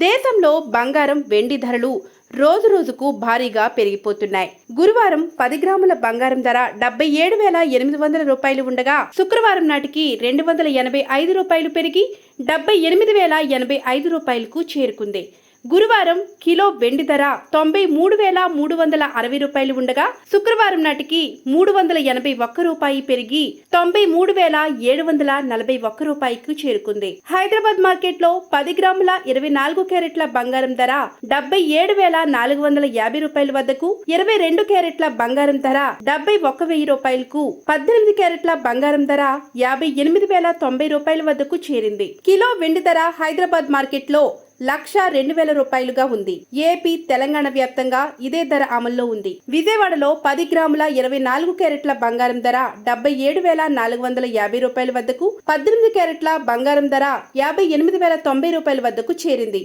దేశంలో బంగారం వెండి ధరలు రోజు రోజుకు భారీగా పెరిగిపోతున్నాయి. గురువారం 10 గ్రాముల బంగారం ధర 77,800 రూపాయలు ఉండగా శుక్రవారం నాటికి 285 రూపాయలు పెరిగి 78,085 రూపాయలకు చేరుకుంది. గురువారం కిలో వెండి ధర 93,360 రూపాయలు ఉండగా శుక్రవారం నాటికి 381 రూపాయి పెరిగి 93,741 రూపాయికి చేరుకుంది. హైదరాబాద్ మార్కెట్ లో 10 గ్రాముల 24 క్యారెట్ల బంగారం ధర 77,450 రూపాయల వద్దకు, 22 క్యారెట్ల బంగారం ధర 71,000 రూపాయలకు, 18 క్యారెట్ల బంగారం ధర 58,090 రూపాయల వద్దకు చేరింది. కిలో వెండి ధర హైదరాబాద్ మార్కెట్ లో 1,02,000 రూపాయలుగా ఉంది. ఏపీ, తెలంగాణ వ్యాప్తంగా ఇదే ధర అమల్లో ఉంది. విజయవాడలో 10 గ్రాముల 24 క్యారెట్ల బంగారం ధర 77,450 రూపాయల వద్దకు, 18 క్యారెట్ల బంగారం ధర 58,090 రూపాయల వద్దకు చేరింది.